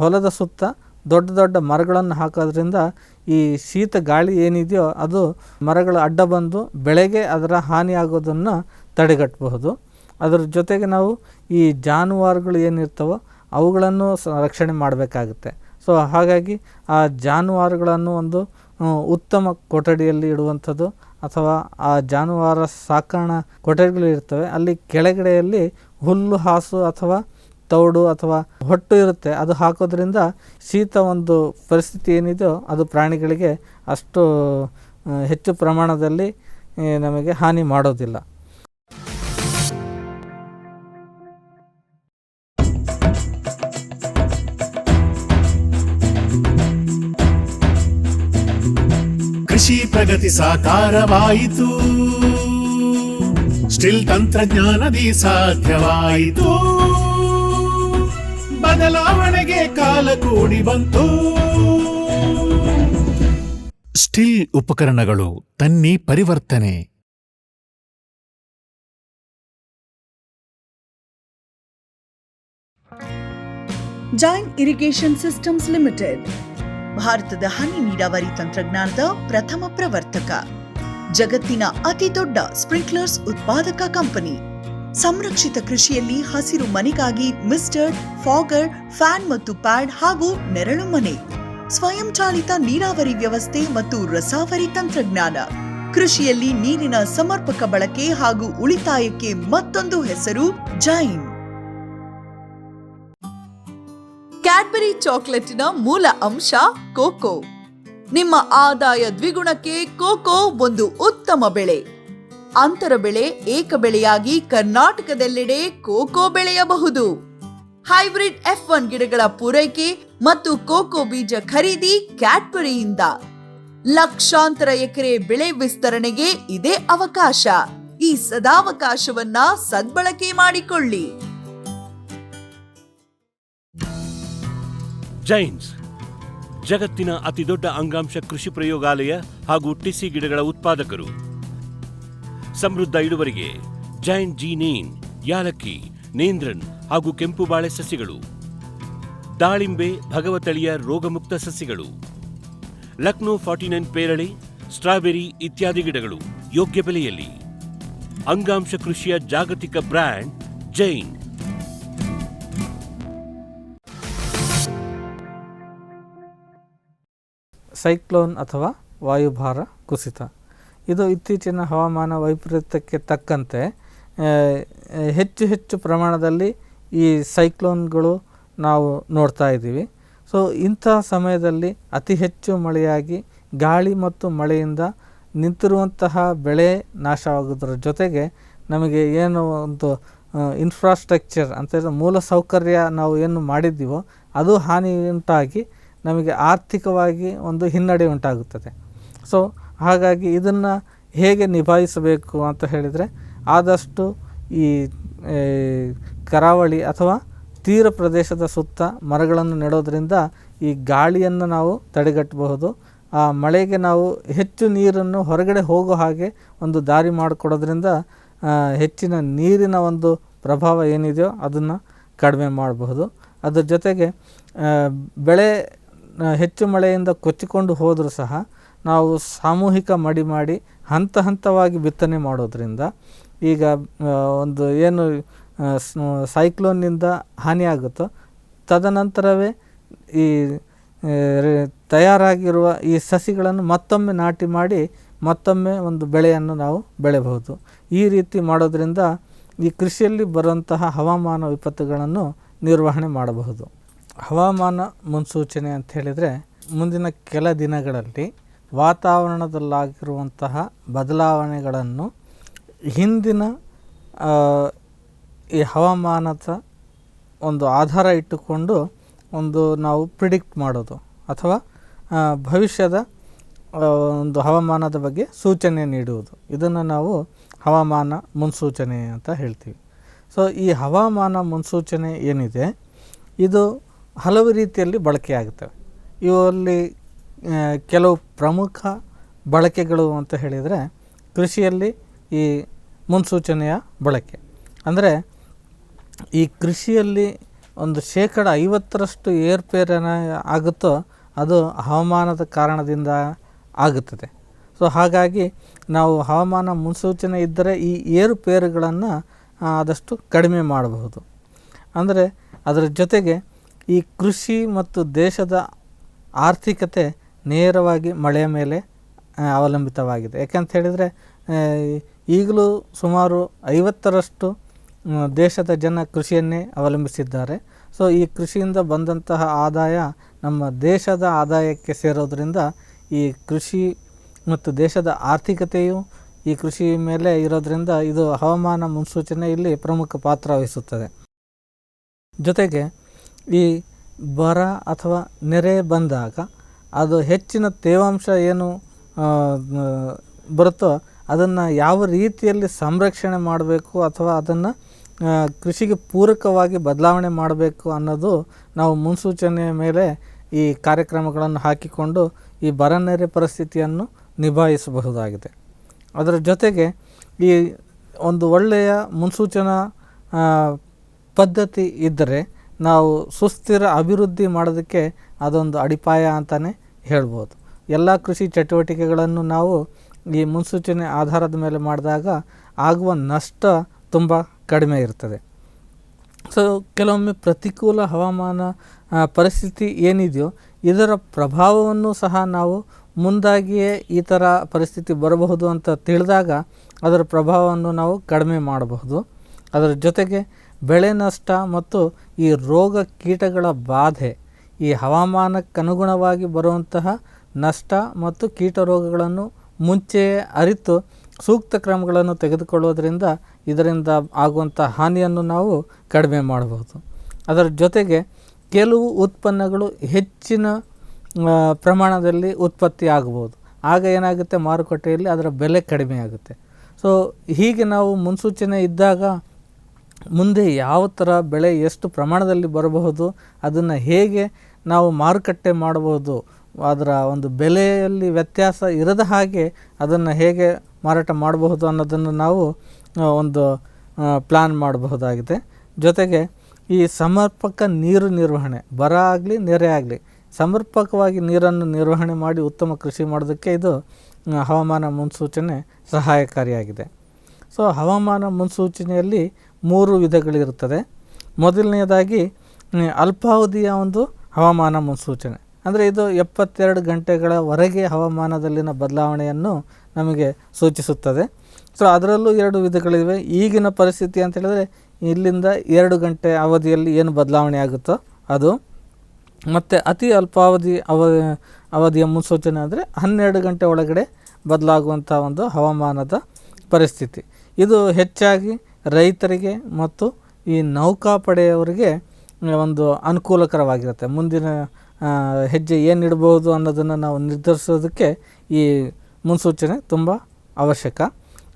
S2: ಹೊಲದ ಸುತ್ತ ದೊಡ್ಡ ದೊಡ್ಡ ಮರಗಳನ್ನು ಹಾಕೋದ್ರಿಂದ ಈ ಶೀತ ಗಾಳಿ ಏನಿದೆಯೋ ಅದು ಮರಗಳು ಅಡ್ಡ ಬಂದು ಬೆಳೆಗೆ ಅದರ ಹಾನಿ ಆಗೋದನ್ನು ತಡೆಗಟ್ಟಬಹುದು. ಅದರ ಜೊತೆಗೆ ನಾವು ಈ ಜಾನುವಾರುಗಳು ಏನಿರ್ತವೋ ಅವುಗಳನ್ನು ರಕ್ಷಣೆ ಮಾಡಬೇಕಾಗುತ್ತೆ. ಸೊ ಹಾಗಾಗಿ ಆ ಜಾನುವಾರುಗಳನ್ನು ಒಂದು ಉತ್ತಮ ಕೊಠಡಿಯಲ್ಲಿ ಇಡುವಂಥದ್ದು ಅಥವಾ ಆ ಜಾನುವಾರು ಸಾಕಣಾ ಕೊಠಡಿಗಳು ಇರ್ತವೆ, ಅಲ್ಲಿ ಕೆಳಗಡೆಯಲ್ಲಿ ಹುಲ್ಲು ಹಾಸು ಅಥವಾ ತೌಡು ಅಥವಾ ಹೊಟ್ಟು ಇರುತ್ತೆ, ಅದು ಹಾಕೋದ್ರಿಂದ ಶೀತ ಒಂದು ಪರಿಸ್ಥಿತಿ ಏನಿದೆಯೋ ಅದು ಪ್ರಾಣಿಗಳಿಗೆ ಅಷ್ಟು ಹೆಚ್ಚು ಪ್ರಮಾಣದಲ್ಲಿ ನಮಗೆ ಹಾನಿ ಮಾಡೋದಿಲ್ಲ.
S3: ಕೃಷಿ ಪ್ರಗತಿ ಸಾಕಾರವಾಯಿತು, ಸ್ಟಿಲ್ ತಂತ್ರಜ್ಞಾನದಿ ಸಾಧ್ಯವಾಯಿತು, ಬದಲಾವಣೆಗೆ ಕಾಲ ಕೂಡಿ ಬಂತು. ಸ್ಟಿಲ್ ಉಪಕರಣಗಳು ತನ್ನಿ ಪರಿವರ್ತನೆ.
S4: ಜೈನ್ ಇರಿಗೇಷನ್ ಸಿಸ್ಟಮ್ಸ್ ಲಿಮಿಟೆಡ್ ಭಾರತದ ಹನಿ ನೀರಾವರಿ ತಂತ್ರಜ್ಞಾನದ ಪ್ರಥಮ ಪ್ರವರ್ತಕ, ಜಗತ್ತಿನ ಅತಿ ದೊಡ್ಡ ಸ್ಪ್ರಿಂಕ್ಲರ್ಸ್ ಉತ್ಪಾದಕ ಕಂಪನಿ. ಸಂರಕ್ಷಿತ ಕೃಷಿಯಲ್ಲಿ ಹಸಿರು ಮನೆಗಾಗಿ ಮಿಸ್ಟರ್, ಫಾಗರ್, ಫ್ಯಾನ್ ಮತ್ತು ಪ್ಯಾಡ್ ಹಾಗೂ ನೆರಳು ಮನೆ, ಸ್ವಯಂಚಾಲಿತ ನೀರಾವರಿ ವ್ಯವಸ್ಥೆ ಮತ್ತು ರಸಾವರಿ ತಂತ್ರಜ್ಞಾನ. ಕೃಷಿಯಲ್ಲಿ ನೀರಿನ ಸಮರ್ಪಕ ಬಳಕೆ ಹಾಗೂ ಉಳಿತಾಯಕ್ಕೆ ಮತ್ತೊಂದು ಹೆಸರು ಜೈನ್. ಕ್ಯಾಡ್ಬರಿ ಚಾಕೊಲೇಟಿನ ಮೂಲ ಅಂಶ ಕೋಕೋ. ನಿಮ್ಮ ಆದಾಯ ದ್ವಿಗುಣಕ್ಕೆ ಕೋಕೋ ಒಂದು ಉತ್ತಮ ಬೆಳೆ. ಅಂತರ ಬೆಳೆ, ಏಕ ಬೆಳೆಯಾಗಿ ಕರ್ನಾಟಕದೆಲ್ಲೆಡೆ ಕೋಕೋ ಬೆಳೆಯಬಹುದು. ಹೈಬ್ರಿಡ್ F1 ಗಿಡಗಳ ಪೂರೈಕೆ ಮತ್ತು ಕೋಕೋ ಬೀಜ ಖರೀದಿ ಕ್ಯಾಡ್ಬರಿಯಿಂದ. ಲಕ್ಷಾಂತರ ಎಕರೆ ಬೆಳೆ ವಿಸ್ತರಣೆಗೆ ಇದೇ ಅವಕಾಶ. ಈ ಸದಾವಕಾಶವನ್ನ ಸದ್ಬಳಕೆ ಮಾಡಿಕೊಳ್ಳಿ.
S1: ಜೈನ್ಸ್ ಜಗತ್ತಿನ ಅತಿದೊಡ್ಡ ಅಂಗಾಂಶ ಕೃಷಿ ಪ್ರಯೋಗಾಲಯ ಹಾಗೂ ಟಿಸಿ ಗಿಡಗಳ ಉತ್ಪಾದಕರು. ಸಮೃದ್ಧ ಇಳುವರಿಗೆ ಜೈನ್ ಜೀನೇನ್, ಯಾಲಕ್ಕಿ, ನೇಂದ್ರನ್ ಹಾಗೂ ಕೆಂಪು ಬಾಳೆ ಸಸಿಗಳು, ದಾಳಿಂಬೆ, ಭಗವತಳಿಯ ರೋಗಮುಕ್ತ ಸಸಿಗಳು, ಲಕ್ನೋ 49 ಪೇರಳೆ, ಸ್ಟ್ರಾಬೆರಿ ಇತ್ಯಾದಿ ಗಿಡಗಳು ಯೋಗ್ಯ ಬೆಲೆಯಲ್ಲಿ. ಅಂಗಾಂಶ ಕೃಷಿಯ ಜಾಗತಿಕ ಬ್ರ್ಯಾಂಡ್ ಜೈನ್.
S2: ಸೈಕ್ಲೋನ್ ಅಥವಾ ವಾಯುಭಾರ ಕುಸಿತ, ಇದು ಇತ್ತೀಚಿನ ಹವಾಮಾನ ವೈಪರೀತ್ಯಕ್ಕೆ ತಕ್ಕಂತೆ ಹೆಚ್ಚು ಹೆಚ್ಚು ಪ್ರಮಾಣದಲ್ಲಿ ಈ ಸೈಕ್ಲೋನ್ಗಳು ನಾವು ನೋಡ್ತಾ ಇದ್ದೀವಿ. ಸೊ ಇಂಥ ಸಮಯದಲ್ಲಿ ಅತಿ ಹೆಚ್ಚು ಮಳೆಯಾಗಿ ಗಾಳಿ ಮತ್ತು ಮಳೆಯಿಂದ ನಿಂತಿರುವಂತಹ ಬೆಳೆ ನಾಶವಾಗೋದ್ರ ಜೊತೆಗೆ ನಮಗೆ ಏನು ಒಂದು ಇನ್ಫ್ರಾಸ್ಟ್ರಕ್ಚರ್ ಅಂತ ಮೂಲ ಸೌಕರ್ಯ ನಾವು ಏನು ಮಾಡಿದ್ದೀವೋ ಅದು ಹಾನಿ ಉಂಟಾಗಿ ನಮಗೆ ಆರ್ಥಿಕವಾಗಿ ಒಂದು ಹಿನ್ನಡೆ ಉಂಟಾಗುತ್ತದೆ. ಸೊ ಹಾಗಾಗಿ ಇದನ್ನು ಹೇಗೆ ನಿಭಾಯಿಸಬೇಕು ಅಂತ ಹೇಳಿದರೆ, ಆದಷ್ಟು ಈ ಕರಾವಳಿ ಅಥವಾ ತೀರ ಪ್ರದೇಶದ ಸುತ್ತ ಮರಗಳನ್ನು ನೆಡೋದ್ರಿಂದ ಈ ಗಾಳಿಯನ್ನು ನಾವು ತಡೆಗಟ್ಟಬಹುದು. ಆ ಮಳೆಗೆ ನಾವು ಹೆಚ್ಚು ನೀರನ್ನು ಹೊರಗಡೆ ಹೋಗೋ ಹಾಗೆ ಒಂದು ದಾರಿ ಮಾಡಿಕೊಡೋದ್ರಿಂದ ಹೆಚ್ಚಿನ ನೀರಿನ ಒಂದು ಪ್ರಭಾವ ಏನಿದೆಯೋ ಅದನ್ನು ಕಡಿಮೆ ಮಾಡಬಹುದು. ಅದರ ಜೊತೆಗೆ ಬೆಳೆ ಹೆಚ್ಚು ಮಳೆಯಿಂದ ಕೊಚ್ಚಿಕೊಂಡು ಹೋದರೂ ಸಹ ನಾವು ಸಾಮೂಹಿಕ ಮಡಿ ಮಾಡಿ ಹಂತ ಹಂತವಾಗಿ ಬಿತ್ತನೆ ಮಾಡೋದ್ರಿಂದ ಈಗ ಒಂದು ಏನು ಸೈಕ್ಲೋನ್ನಿಂದ ಹಾನಿಯಾಗುತ್ತೋ ತದನಂತರವೇ ಈ ತಯಾರಾಗಿರುವ ಈ ಸಸಿಗಳನ್ನು ಮತ್ತೊಮ್ಮೆ ನಾಟಿ ಮಾಡಿ ಮತ್ತೊಮ್ಮೆ ಒಂದು ಬೆಳೆಯನ್ನು ನಾವು ಬೆಳೆಯಬಹುದು. ಈ ರೀತಿ ಮಾಡೋದರಿಂದ ಈ ಕೃಷಿಯಲ್ಲಿ ಬರುವಂತಹ ಹವಾಮಾನ ವಿಪತ್ತುಗಳನ್ನು ನಿರ್ವಹಣೆ ಮಾಡಬಹುದು. ಹವಾಮಾನ ಮುನ್ಸೂಚನೆ ಅಂತ ಹೇಳಿದರೆ ಮುಂದಿನ ಕೆಲ ದಿನಗಳಲ್ಲಿ ವಾತಾವರಣದಲ್ಲಾಗಿರುವಂತಹ ಬದಲಾವಣೆಗಳನ್ನು ಹಿಂದಿನ ಈ ಹವಾಮಾನದ ಒಂದು ಆಧಾರ ಇಟ್ಟುಕೊಂಡು ಒಂದು ನಾವು ಪ್ರಿಡಿಕ್ಟ್ ಮಾಡೋದು ಅಥವಾ ಭವಿಷ್ಯದ ಒಂದು ಹವಾಮಾನದ ಬಗ್ಗೆ ಸೂಚನೆ ನೀಡುವುದು, ಇದನ್ನು ನಾವು ಹವಾಮಾನ ಮುನ್ಸೂಚನೆ ಅಂತ ಹೇಳ್ತೀವಿ. ಸೊ ಈ ಹವಾಮಾನ ಮುನ್ಸೂಚನೆ ಏನಿದೆ ಇದು ಹಲವು ರೀತಿಯಲ್ಲಿ ಬಳಕೆಯಾಗುತ್ತವೆ. ಇವಲ್ಲಿ ಕೆಲವು ಪ್ರಮುಖ ಬಳಕೆಗಳು ಅಂತ ಹೇಳಿದರೆ ಕೃಷಿಯಲ್ಲಿ ಈ ಮುನ್ಸೂಚನೆಯ ಬಳಕೆ ಅಂದರೆ ಈ ಕೃಷಿಯಲ್ಲಿ ಒಂದು 50% ಏರುಪೇರೇನ ಆಗುತ್ತೋ ಅದು ಹವಾಮಾನದ ಕಾರಣದಿಂದ ಆಗುತ್ತದೆ. ಸೊ ಹಾಗಾಗಿ ನಾವು ಹವಾಮಾನ ಮುನ್ಸೂಚನೆ ಇದ್ದರೆ ಈ ಏರುಪೇರುಗಳನ್ನು ಆದಷ್ಟು ಕಡಿಮೆ ಮಾಡಬಹುದು. ಅಂದರೆ ಅದರ ಜೊತೆಗೆ ಈ ಕೃಷಿ ಮತ್ತು ದೇಶದ ಆರ್ಥಿಕತೆ ನೇರವಾಗಿ ಮಳೆಯ ಮೇಲೆ ಅವಲಂಬಿತವಾಗಿದೆ. ಯಾಕಂತ ಹೇಳಿದರೆ ಈಗಲೂ ಸುಮಾರು 50% ದೇಶದ ಜನ ಕೃಷಿಯನ್ನೇ ಅವಲಂಬಿಸಿದ್ದಾರೆ. ಸೊ ಈ ಕೃಷಿಯಿಂದ ಬಂದಂತಹ ಆದಾಯ ನಮ್ಮ ದೇಶದ ಆದಾಯಕ್ಕೆ ಸೇರೋದ್ರಿಂದ ಈ ಕೃಷಿ ಮತ್ತು ದೇಶದ ಆರ್ಥಿಕತೆಯು ಈ ಕೃಷಿ ಮೇಲೆ ಇರೋದರಿಂದ ಇದು ಹವಾಮಾನ ಮುನ್ಸೂಚನೆ ಇಲ್ಲಿ ಪ್ರಮುಖ ಪಾತ್ರ ವಹಿಸುತ್ತದೆ. ಜೊತೆಗೆ ಈ ಬರ ಅಥವಾ ನೆರೆ ಬಂದಾಗ ಅದು ಹೆಚ್ಚಿನ ತೇವಾಂಶ ಏನು ಬರುತ್ತೋ ಅದನ್ನು ಯಾವ ರೀತಿಯಲ್ಲಿ ಸಂರಕ್ಷಣೆ ಮಾಡಬೇಕು ಅಥವಾ ಅದನ್ನು ಕೃಷಿಗೆ ಪೂರಕವಾಗಿ ಬದಲಾವಣೆ ಮಾಡಬೇಕು ಅನ್ನೋದು ನಾವು ಮುನ್ಸೂಚನೆಯ ಮೇಲೆ ಈ ಕಾರ್ಯಕ್ರಮಗಳನ್ನು ಹಾಕಿಕೊಂಡು ಈ ಬರ ನೆರೆ ಪರಿಸ್ಥಿತಿಯನ್ನು ನಿಭಾಯಿಸಬಹುದಾಗಿದೆ. ಅದರ ಜೊತೆಗೆ ಈ ಒಂದು ಒಳ್ಳೆಯ ಮುನ್ಸೂಚನಾ ಪದ್ಧತಿ ಇದ್ದರೆ ನಾವು ಸುಸ್ಥಿರ ಅಭಿವೃದ್ಧಿ ಮಾಡೋದಕ್ಕೆ ಅದೊಂದು ಅಡಿಪಾಯ ಅಂತಲೇ ಹೇಳ್ಬೋದು. ಎಲ್ಲ ಕೃಷಿ ಚಟುವಟಿಕೆಗಳನ್ನು ನಾವು ಈ ಮುನ್ಸೂಚನೆ ಆಧಾರದ ಮೇಲೆ ಮಾಡಿದಾಗ ಆಗುವ ನಷ್ಟ ತುಂಬ ಕಡಿಮೆ ಇರ್ತದೆ. ಸೊ ಕೆಲವೊಮ್ಮೆ ಪ್ರತಿಕೂಲ ಹವಾಮಾನ ಪರಿಸ್ಥಿತಿ ಏನಿದೆಯೋ ಇದರ ಪ್ರಭಾವವನ್ನು ಸಹ ನಾವು ಮುಂದಾಗಿಯೇ ಈ ಥರ ಪರಿಸ್ಥಿತಿ ಬರಬಹುದು ಅಂತ ತಿಳಿದಾಗ ಅದರ ಪ್ರಭಾವವನ್ನು ನಾವು ಕಡಿಮೆ ಮಾಡಬಹುದು. ಅದರ ಜೊತೆಗೆ ಬೆಳೆ ನಷ್ಟ ಮತ್ತು ಈ ರೋಗ ಕೀಟಗಳ ಬಾಧೆ, ಈ ಹವಾಮಾನಕ್ಕನುಗುಣವಾಗಿ ಬರುವಂತಹ ನಷ್ಟ ಮತ್ತು ಕೀಟ ರೋಗಗಳನ್ನು ಮುಂಚೆಯೇ ಅರಿತು ಸೂಕ್ತ ಕ್ರಮಗಳನ್ನು ತೆಗೆದುಕೊಳ್ಳೋದ್ರಿಂದ ಇದರಿಂದ ಆಗುವಂಥ ಹಾನಿಯನ್ನು ನಾವು ಕಡಿಮೆ ಮಾಡಬಹುದು. ಅದರ ಜೊತೆಗೆ ಕೆಲವು ಉತ್ಪನ್ನಗಳು ಹೆಚ್ಚಿನ ಪ್ರಮಾಣದಲ್ಲಿ ಉತ್ಪತ್ತಿ ಆಗಬಹುದು. ಆಗ ಏನಾಗುತ್ತೆ, ಮಾರುಕಟ್ಟೆಯಲ್ಲಿ ಅದರ ಬೆಲೆ ಕಡಿಮೆ ಆಗುತ್ತೆ. ಸೊ ಹೀಗೆ ನಾವು ಮುನ್ಸೂಚನೆ ಇದ್ದಾಗ ಮುಂದೆ ಯಾವ ಥರ ಬೆಳೆ ಎಷ್ಟು ಪ್ರಮಾಣದಲ್ಲಿ ಬರಬಹುದು, ಅದನ್ನು ಹೇಗೆ ನಾವು ಮಾರುಕಟ್ಟೆ ಮಾಡಬಹುದು, ಅದರ ಒಂದು ಬೆಲೆಯಲ್ಲಿ ವ್ಯತ್ಯಾಸ ಇರದ ಹಾಗೆ ಅದನ್ನು ಹೇಗೆ ಮಾರಾಟ ಮಾಡಬಹುದು ಅನ್ನೋದನ್ನು ನಾವು ಒಂದು ಪ್ಲ್ಯಾನ್ ಮಾಡಬಹುದಾಗಿದೆ. ಜೊತೆಗೆ ಈ ಸಮರ್ಪಕ ನೀರು ನಿರ್ವಹಣೆ, ಬರ ಆಗಲಿ ನೆರೆ ಆಗಲಿ ಸಮರ್ಪಕವಾಗಿ ನೀರನ್ನು ನಿರ್ವಹಣೆ ಮಾಡಿ ಉತ್ತಮ ಕೃಷಿ ಮಾಡೋದಕ್ಕೆ ಇದು ಹವಾಮಾನ ಮುನ್ಸೂಚನೆ ಸಹಾಯಕಾರಿಯಾಗಿದೆ. ಸೊ ಹವಾಮಾನ ಮುನ್ಸೂಚನೆಯಲ್ಲಿ 3 ವಿಧಗಳಿರುತ್ತದೆ. ಮೊದಲನೆಯದಾಗಿ ಅಲ್ಪಾವಧಿಯ ಒಂದು ಹವಾಮಾನ ಮುನ್ಸೂಚನೆ, ಅಂದರೆ ಇದು 72 ಗಂಟೆಗಳವರೆಗೆ ಹವಾಮಾನದಲ್ಲಿನ ಬದಲಾವಣೆಯನ್ನು ನಮಗೆ ಸೂಚಿಸುತ್ತದೆ. ಸೊ ಅದರಲ್ಲೂ 2 ವಿಧಗಳಿವೆ. ಈಗಿನ ಪರಿಸ್ಥಿತಿ ಅಂತ ಹೇಳಿದರೆ ಇಲ್ಲಿಂದ 2 ಗಂಟೆ ಅವಧಿಯಲ್ಲಿ ಏನು ಬದಲಾವಣೆ ಆಗುತ್ತೋ ಅದು, ಮತ್ತು ಅತಿ ಅಲ್ಪಾವಧಿ ಅವಧಿಯ ಮುನ್ಸೂಚನೆ ಅಂದರೆ 12 ಗಂಟೆ ಒಳಗಡೆ ಬದಲಾಗುವಂಥ ಒಂದು ಹವಾಮಾನದ ಪರಿಸ್ಥಿತಿ. ಇದು ಹೆಚ್ಚಾಗಿ ರೈತರಿಗೆ ಮತ್ತು ಈ ನೌಕಾಪಡೆಯವರಿಗೆ ಒಂದು ಅನುಕೂಲಕರವಾಗಿರುತ್ತೆ. ಮುಂದಿನ ಹೆಜ್ಜೆ ಏನಿಡಬಹುದು ಅನ್ನೋದನ್ನು ನಾವು ನಿರ್ಧರಿಸೋದಕ್ಕೆ ಈ ಮುನ್ಸೂಚನೆ ತುಂಬ ಅವಶ್ಯಕ.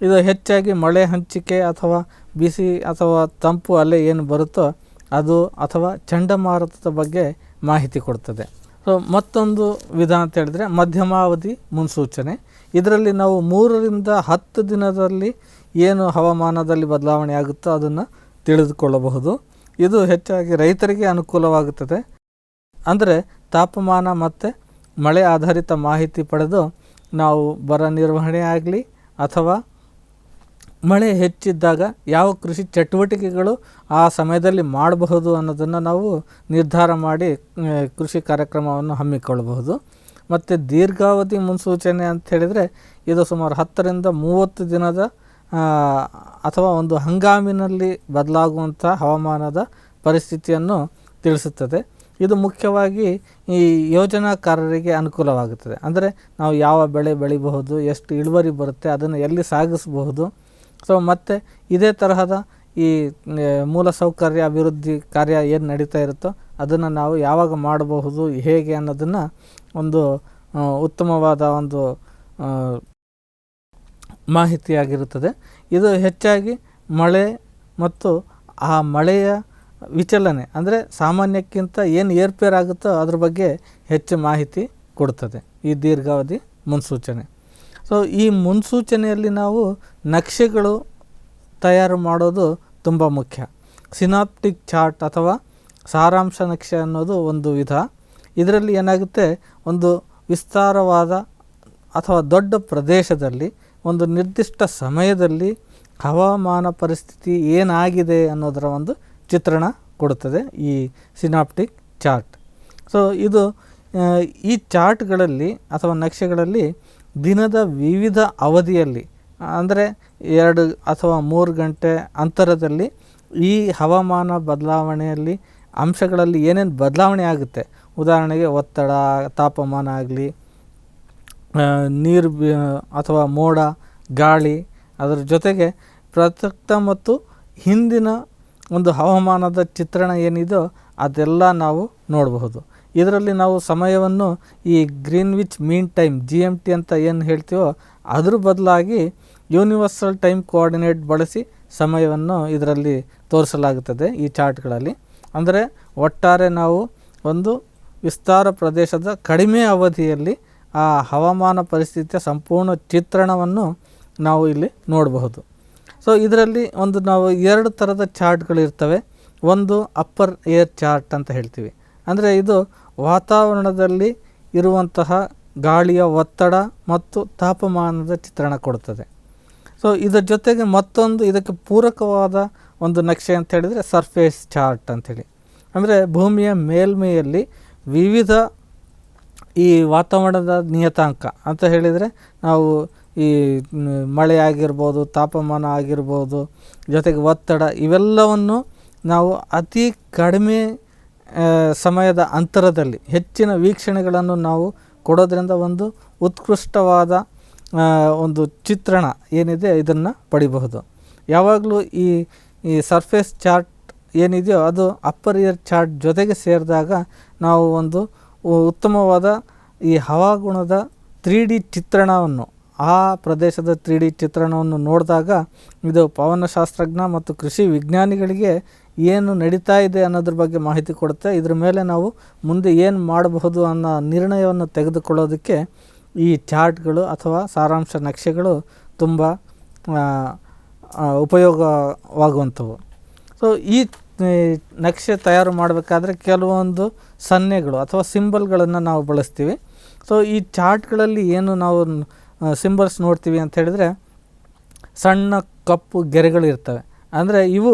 S2: ಇದು ಹೆಚ್ಚಾಗಿ ಮಳೆ ಹಂಚಿಕೆ ಅಥವಾ ಬಿಸಿ ಅಥವಾ ತಂಪು ಅಲೆ ಏನು ಬರುತ್ತೋ ಅದು ಅಥವಾ ಚಂಡಮಾರುತದ ಬಗ್ಗೆ ಮಾಹಿತಿ ಕೊಡ್ತದೆ. ಸೊ ಮತ್ತೊಂದು ವಿಧ ಅಂತ ಹೇಳಿದ್ರೆ ಮಧ್ಯಮಾವಧಿ ಮುನ್ಸೂಚನೆ. ಇದರಲ್ಲಿ ನಾವು 3 ರಿಂದ 10 ದಿನದಲ್ಲಿ ಏನು ಹವಾಮಾನದಲ್ಲಿ ಬದಲಾವಣೆ ಆಗುತ್ತೋ ಅದನ್ನು ತಿಳಿದುಕೊಳ್ಳಬಹುದು. ಇದು ಹೆಚ್ಚಾಗಿ ರೈತರಿಗೆ ಅನುಕೂಲವಾಗುತ್ತದೆ. ಅಂದರೆ ತಾಪಮಾನ ಮತ್ತು ಮಳೆ ಆಧಾರಿತ ಮಾಹಿತಿ ಪಡೆದು ನಾವು ಬರ ನಿರ್ವಹಣೆ ಆಗಲಿ ಅಥವಾ ಮಳೆ ಹೆಚ್ಚಿದ್ದಾಗ ಯಾವ ಕೃಷಿ ಚಟುವಟಿಕೆಗಳು ಆ ಸಮಯದಲ್ಲಿ ಮಾಡಬಹುದು ಅನ್ನೋದನ್ನು ನಾವು ನಿರ್ಧಾರ ಮಾಡಿ ಕೃಷಿ ಕಾರ್ಯಕ್ರಮವನ್ನು ಹಮ್ಮಿಕೊಳ್ಳಬಹುದು. ಮತ್ತು ದೀರ್ಘಾವಧಿ ಮುನ್ಸೂಚನೆ ಅಂತ ಹೇಳಿದರೆ ಇದು ಸುಮಾರು 10 ರಿಂದ 30 ದಿನದ ಅಥವಾ ಒಂದು ಹಂಗಾಮಿನಲ್ಲಿ ಬದಲಾಗುವಂಥ ಹವಾಮಾನದ ಪರಿಸ್ಥಿತಿಯನ್ನು ತಿಳಿಸುತ್ತದೆ. ಇದು ಮುಖ್ಯವಾಗಿ ಈ ಯೋಜನಾಕಾರರಿಗೆ ಅನುಕೂಲವಾಗುತ್ತದೆ. ಅಂದರೆ ನಾವು ಯಾವ ಬೆಳೆ ಬೆಳಿಬಹುದು, ಎಷ್ಟು ಇಳುವರಿ ಬರುತ್ತೆ, ಅದನ್ನು ಎಲ್ಲಿ ಸಾಗಿಸಬಹುದು. ಸೊ ಮತ್ತು ಇದೇ ತರಹದ ಈ ಮೂಲಸೌಕರ್ಯ ಅಭಿವೃದ್ಧಿ ಕಾರ್ಯ ಏನು ನಡೀತಾ ಇರುತ್ತೋ ಅದನ್ನು ನಾವು ಯಾವಾಗ ಮಾಡಬಹುದು, ಹೇಗೆ ಅನ್ನೋದನ್ನು ಒಂದು ಉತ್ತಮವಾದ ಒಂದು ಮಾಹಿತಿಯಾಗಿರುತ್ತದೆ. ಇದು ಹೆಚ್ಚಾಗಿ ಮಳೆ ಮತ್ತು ಆ ಮಳೆಯ ವಿಚಲನೆ ಅಂದರೆ ಸಾಮಾನ್ಯಕ್ಕಿಂತ ಏನು ಏರ್ಪೇರಾಗುತ್ತೋ ಅದ್ರ ಬಗ್ಗೆ ಹೆಚ್ಚು ಮಾಹಿತಿ ಕೊಡ್ತದೆ ಈ ದೀರ್ಘಾವಧಿ ಮುನ್ಸೂಚನೆ. ಸೊ ಈ ಮುನ್ಸೂಚನೆಯಲ್ಲಿ ನಾವು ನಕ್ಷೆಗಳು ತಯಾರು ಮಾಡೋದು ತುಂಬ ಮುಖ್ಯ. ಸಿನಾಪ್ಟಿಕ್ ಚಾರ್ಟ್ ಅಥವಾ ಸಾರಾಂಶ ನಕ್ಷೆ ಅನ್ನೋದು ಒಂದು ವಿಧ. ಇದರಲ್ಲಿ ಏನಾಗುತ್ತೆ, ಒಂದು ವಿಸ್ತಾರವಾದ ಅಥವಾ ದೊಡ್ಡ ಪ್ರದೇಶದಲ್ಲಿ ಒಂದು ನಿರ್ದಿಷ್ಟ ಸಮಯದಲ್ಲಿ ಹವಾಮಾನ ಪರಿಸ್ಥಿತಿ ಏನಾಗಿದೆ ಅನ್ನೋದರ ಒಂದು ಚಿತ್ರಣ ಕೊಡುತ್ತದೆ ಈ ಸಿನಾಪ್ಟಿಕ್ ಚಾರ್ಟ್. ಸೊ ಇದು ಈ ಚಾರ್ಟ್ಗಳಲ್ಲಿ ಅಥವಾ ನಕ್ಷೆಗಳಲ್ಲಿ ದಿನದ ವಿವಿಧ ಅವಧಿಯಲ್ಲಿ ಅಂದರೆ 2 ಅಥವಾ 3 ಗಂಟೆ ಅಂತರದಲ್ಲಿ ಈ ಹವಾಮಾನ ಬದಲಾವಣೆಯಲ್ಲಿ ಅಂಶಗಳಲ್ಲಿ ಏನೇನು ಬದಲಾವಣೆ ಆಗುತ್ತೆ, ಉದಾಹರಣೆಗೆ ಒತ್ತಡ, ತಾಪಮಾನ ಆಗಲಿ, ನೀರು ಅಥವಾ ಮೋಡ, ಗಾಳಿ, ಅದರ ಜೊತೆಗೆ ಪ್ರಸಕ್ತ ಮತ್ತು ಹಿಂದಿನ ಒಂದು ಹವಾಮಾನದ ಚಿತ್ರಣ ಏನಿದೆಯೋ ಅದೆಲ್ಲ ನಾವು ನೋಡಬಹುದು. ಇದರಲ್ಲಿ ನಾವು ಸಮಯವನ್ನು ಈ ಗ್ರೀನ್ವಿಚ್ ಮೀನ್ ಟೈಮ್ GMT ಅಂತ ಏನು ಹೇಳ್ತೀವೋ ಅದ್ರ ಬದಲಾಗಿ ಯೂನಿವರ್ಸಲ್ ಟೈಮ್ ಕೋಆರ್ಡಿನೇಟ್ ಬಳಸಿ ಸಮಯವನ್ನು ಇದರಲ್ಲಿ ತೋರಿಸಲಾಗುತ್ತದೆ ಈ ಚಾರ್ಟ್ಗಳಲ್ಲಿ. ಅಂದರೆ ಒಟ್ಟಾರೆ ನಾವು ಒಂದು ವಿಸ್ತಾರ ಪ್ರದೇಶದ ಕಡಿಮೆ ಅವಧಿಯಲ್ಲಿ ಆ ಹವಾಮಾನ ಪರಿಸ್ಥಿತಿಯ ಸಂಪೂರ್ಣ ಚಿತ್ರಣವನ್ನು ನಾವು ಇಲ್ಲಿ ನೋಡಬಹುದು. ಸೊ ಇದರಲ್ಲಿ ನಾವು 2 ಥರದ ಚಾರ್ಟ್ಗಳಿರ್ತವೆ. ಒಂದು ಅಪ್ಪರ್ ಏರ್ ಚಾರ್ಟ್ ಅಂತ ಹೇಳ್ತೀವಿ. ಅಂದರೆ ಇದು ವಾತಾವರಣದಲ್ಲಿ ಇರುವಂತಹ ಗಾಳಿಯ ಒತ್ತಡ ಮತ್ತು ತಾಪಮಾನದ ಚಿತ್ರಣ ಕೊಡುತ್ತದೆ. ಸೊ ಇದರ ಜೊತೆಗೆ ಮತ್ತೊಂದು ಇದಕ್ಕೆ ಪೂರಕವಾದ ಒಂದು ನಕ್ಷೆ ಅಂತ ಹೇಳಿದರೆ ಸರ್ಫೇಸ್ ಚಾರ್ಟ್ ಅಂಥೇಳಿ. ಅಂದರೆ ಭೂಮಿಯ ಮೇಲ್ಮೈಯಲ್ಲಿ ವಿವಿಧ ಈ ವಾತಾವರಣದ ನಿಯತಾಂಕ ಅಂತ ಹೇಳಿದರೆ ನಾವು ಈ ಮಳೆ ಆಗಿರ್ಬೋದು, ತಾಪಮಾನ ಆಗಿರ್ಬೋದು, ಜೊತೆಗೆ ಒತ್ತಡ, ಇವೆಲ್ಲವನ್ನು ನಾವು ಅತಿ ಕಡಿಮೆ ಸಮಯದ ಅಂತರದಲ್ಲಿ ಹೆಚ್ಚಿನ ವೀಕ್ಷಣೆಗಳನ್ನು ನಾವು ಕೊಡೋದ್ರಿಂದ ಒಂದು ಉತ್ಕೃಷ್ಟವಾದ ಒಂದು ಚಿತ್ರಣ ಏನಿದೆ ಇದನ್ನು ಪಡಿಬಹುದು. ಯಾವಾಗಲೂ ಈ ಸರ್ಫೇಸ್ ಚಾರ್ಟ್ ಏನಿದೆಯೋ ಅದು ಅಪ್ಪರ್ ಏರ್ ಚಾರ್ಟ್ ಜೊತೆಗೆ ಸೇರಿದಾಗ ನಾವು ಒಂದು ಉತ್ತಮವಾದ ಈ ಹವಾಗುಣದ 3D ಚಿತ್ರಣವನ್ನು, ಆ ಪ್ರದೇಶದ 3D ಚಿತ್ರಣವನ್ನು ನೋಡಿದಾಗ ಇದು ಪವನಶಾಸ್ತ್ರಜ್ಞ ಮತ್ತು ಕೃಷಿ ವಿಜ್ಞಾನಿಗಳಿಗೆ ಏನು ನಡೀತಾ ಇದೆ ಅನ್ನೋದ್ರ ಬಗ್ಗೆ ಮಾಹಿತಿ ಕೊಡುತ್ತೆ. ಇದ್ರ ಮೇಲೆ ನಾವು ಮುಂದೆ ಏನು ಮಾಡಬಹುದು ಅನ್ನೋ ನಿರ್ಣಯವನ್ನು ತೆಗೆದುಕೊಳ್ಳೋದಕ್ಕೆ ಈ ಚಾರ್ಟ್ಗಳು ಅಥವಾ ಸಾರಾಂಶ ನಕ್ಷೆಗಳು ತುಂಬ ಉಪಯೋಗವಾಗುವಂಥವು. ಸೊ ಈ ನಕ್ಷೆ ತಯಾರು ಮಾಡಬೇಕಾದ್ರೆ ಕೆಲವೊಂದು ಸನ್ನೆಗಳು ಅಥವಾ ಸಿಂಬಲ್ಗಳನ್ನು ನಾವು ಬಳಸ್ತೀವಿ. ಸೊ ಈ ಚಾರ್ಟ್ಗಳಲ್ಲಿ ಏನು ನಾವು ಸಿಂಬಲ್ಸ್ ನೋಡ್ತೀವಿ ಅಂತ ಹೇಳಿದರೆ ಸಣ್ಣ ಕಪ್ಪು ಗೆರೆಗಳು ಇರ್ತವೆ. ಅಂದರೆ ಇವು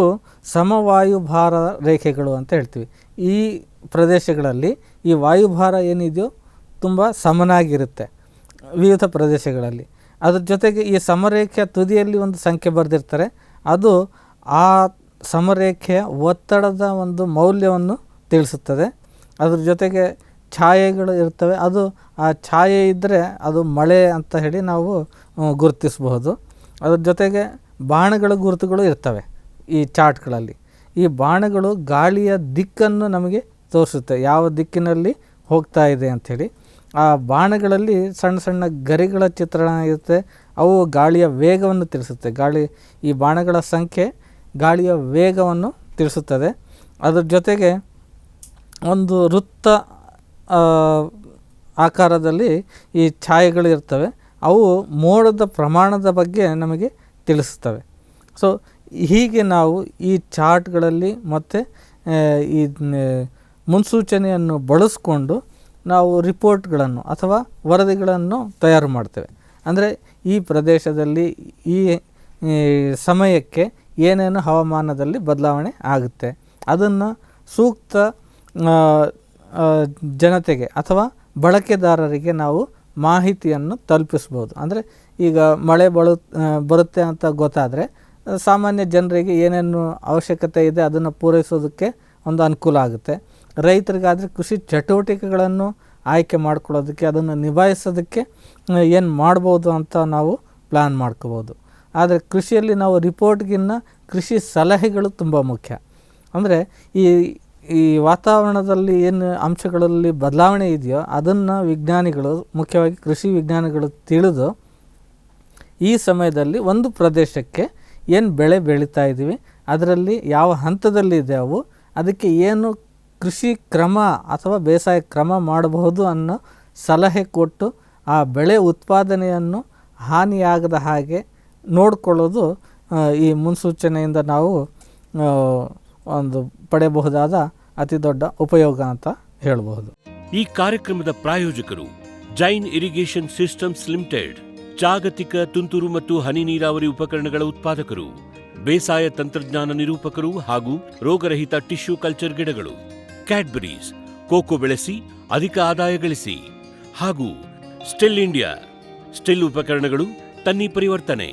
S2: ಸಮವಾಯುಭಾರ ರೇಖೆಗಳು ಅಂತ ಹೇಳ್ತೀವಿ. ಈ ಪ್ರದೇಶಗಳಲ್ಲಿ ಈ ವಾಯುಭಾರ ಏನಿದೆಯೋ ತುಂಬ ಸಮನಾಗಿರುತ್ತೆ ವಿವಿಧ ಪ್ರದೇಶಗಳಲ್ಲಿ. ಅದ್ರ ಜೊತೆಗೆ ಈ ಸಮರೇಖೆಯ ತುದಿಯಲ್ಲಿ ಒಂದು ಸಂಖ್ಯೆ ಬರೆದಿರ್ತಾರೆ. ಅದು ಆ ಸಮರೇಖೆಯ ಒತ್ತಡದ ಒಂದು ಮೌಲ್ಯವನ್ನು ತಿಳಿಸುತ್ತದೆ. ಅದ್ರ ಜೊತೆಗೆ ಛಾಯೆಗಳು ಇರ್ತವೆ. ಅದು ಆ ಛಾಯೆ ಇದ್ದರೆ ಅದು ಮಳೆ ಅಂತ ಹೇಳಿ ನಾವು ಗುರುತಿಸಬಹುದು. ಅದ್ರ ಜೊತೆಗೆ ಬಾಣಗಳ ಗುರುತುಗಳು ಇರ್ತವೆ ಈ ಚಾರ್ಟ್ಗಳಲ್ಲಿ. ಈ ಬಾಣಗಳು ಗಾಳಿಯ ದಿಕ್ಕನ್ನು ನಮಗೆ ತೋರಿಸುತ್ತೆ, ಯಾವ ದಿಕ್ಕಿನಲ್ಲಿ ಹೋಗ್ತಾ ಇದೆ ಅಂಥೇಳಿ. ಆ ಬಾಣಗಳಲ್ಲಿ ಸಣ್ಣ ಸಣ್ಣ ಗರಿಗಳ ಚಿತ್ರಣ ಇರುತ್ತೆ. ಅವು ಗಾಳಿಯ ವೇಗವನ್ನು ತಿಳಿಸುತ್ತೆ. ಈ ಬಾಣಗಳ ಸಂಖ್ಯೆ ಗಾಳಿಯ ವೇಗವನ್ನು ತಿಳಿಸುತ್ತದೆ. ಅದರ ಜೊತೆಗೆ ಒಂದು ವೃತ್ತ ಆಕಾರದಲ್ಲಿ ಈ ಛಾಯೆಗಳು ಇರ್ತವೆ. ಅವು ಮೋಡದ ಪ್ರಮಾಣದ ಬಗ್ಗೆ ನಮಗೆ ತಿಳಿಸ್ತವೆ. ಸೊ ಹೀಗೆ ನಾವು ಈ ಚಾರ್ಟ್ಗಳಲ್ಲಿ ಮತ್ತು ಈ ಮುನ್ಸೂಚನೆಯನ್ನು ಬಳಸ್ಕೊಂಡು ನಾವು ರಿಪೋರ್ಟ್ಗಳನ್ನು ಅಥವಾ ವರದಿಗಳನ್ನು ತಯಾರು ಮಾಡ್ತೇವೆ. ಅಂದರೆ ಈ ಪ್ರದೇಶದಲ್ಲಿ ಈ ಸಮಯಕ್ಕೆ ಏನೇನು ಹವಾಮಾನದಲ್ಲಿ ಬದಲಾವಣೆ ಆಗುತ್ತೆ, ಅದನ್ನು ಸೂಕ್ತ ಜನತೆಗೆ ಅಥವಾ ಬಳಕೆದಾರರಿಗೆ ನಾವು ಮಾಹಿತಿಯನ್ನು ತಲುಪಿಸ್ಬೋದು. ಅಂದರೆ ಈಗ ಮಳೆ ಬರುತ್ತೆ ಅಂತ ಗೊತ್ತಾದರೆ ಸಾಮಾನ್ಯ ಜನರಿಗೆ ಏನೇನು ಅವಶ್ಯಕತೆ ಇದೆ ಅದನ್ನು ಪೂರೈಸೋದಕ್ಕೆ ಒಂದು ಅನುಕೂಲ ಆಗುತ್ತೆ. ರೈತರಿಗಾದರೆ ಕೃಷಿ ಚಟುವಟಿಕೆಗಳನ್ನು ಆಯ್ಕೆ ಮಾಡ್ಕೊಳ್ಳೋದಕ್ಕೆ, ಅದನ್ನು ನಿಭಾಯಿಸೋದಕ್ಕೆ ಏನು ಮಾಡ್ಬೋದು ಅಂತ ನಾವು ಪ್ಲ್ಯಾನ್ ಮಾಡ್ಕೋಬೋದು. ಆದರೆ ಕೃಷಿಯಲ್ಲಿ ನಾವು ರಿಪೋರ್ಟ್ಗಿನ್ನ ಕೃಷಿ ಸಲಹೆಗಳು ತುಂಬ ಮುಖ್ಯ. ಅಂದರೆ ಈ ವಾತಾವರಣದಲ್ಲಿ ಏನು ಅಂಶಗಳಲ್ಲಿ ಬದಲಾವಣೆ ಇದೆಯೋ ಅದನ್ನು ವಿಜ್ಞಾನಿಗಳು, ಮುಖ್ಯವಾಗಿ ಕೃಷಿ ವಿಜ್ಞಾನಿಗಳು ತಿಳಿದು ಈ ಸಮಯದಲ್ಲಿ ಒಂದು ಪ್ರದೇಶಕ್ಕೆ ಏನು ಬೆಳೆ ಬೆಳೀತಾ ಇದ್ದೀವಿ, ಅದರಲ್ಲಿ ಯಾವ ಹಂತದಲ್ಲಿ ಇದೆ ಅವು, ಅದಕ್ಕೆ ಏನು ಕೃಷಿ ಕ್ರಮ ಅಥವಾ ಬೇಸಾಯ ಕ್ರಮ ಮಾಡಬಹುದು ಅನ್ನೋ ಸಲಹೆ ಕೊಟ್ಟು ಆ ಬೆಳೆ ಉತ್ಪಾದನೆಯನ್ನು ಹಾನಿಯಾಗದ ಹಾಗೆ ನೋಡಿಕೊಳ್ಳೋದು ಈ ಮುನ್ಸೂಚನೆಯಿಂದ ನಾವು ಒಂದು ಪಡೆಯಬಹುದಾದ ಅತಿ ದೊಡ್ಡ ಉಪಯೋಗ ಅಂತ ಹೇಳಬಹುದು.
S1: ಈ ಕಾರ್ಯಕ್ರಮದ ಪ್ರಾಯೋಜಕರು ಜೈನ್ ಇರಿಗೇಷನ್ ಸಿಸ್ಟಮ್ಸ್ ಲಿಮಿಟೆಡ್, ಜಾಗತಿಕ ತುಂತುರು ಮತ್ತು ಹನಿ ನೀರಾವರಿ ಉಪಕರಣಗಳ ಉತ್ಪಾದಕರು, ಬೇಸಾಯ ತಂತ್ರಜ್ಞಾನ ನಿರೂಪಕರು ಹಾಗೂ ರೋಗರಹಿತ ಟಿಶ್ಯೂ ಕಲ್ಚರ್ ಗಿಡಗಳು, ಕ್ಯಾಡ್ಬರೀಸ್, ಕೋಕೋ ಬೆಳೆಸಿ ಅಧಿಕ ಆದಾಯ ಗಳಿಸಿ, ಹಾಗೂ ಸ್ಟಿಲ್ ಇಂಡಿಯಾ, ಸ್ಟಿಲ್ ಉಪಕರಣಗಳು ತನ್ನಿ ಪರಿವರ್ತನೆ.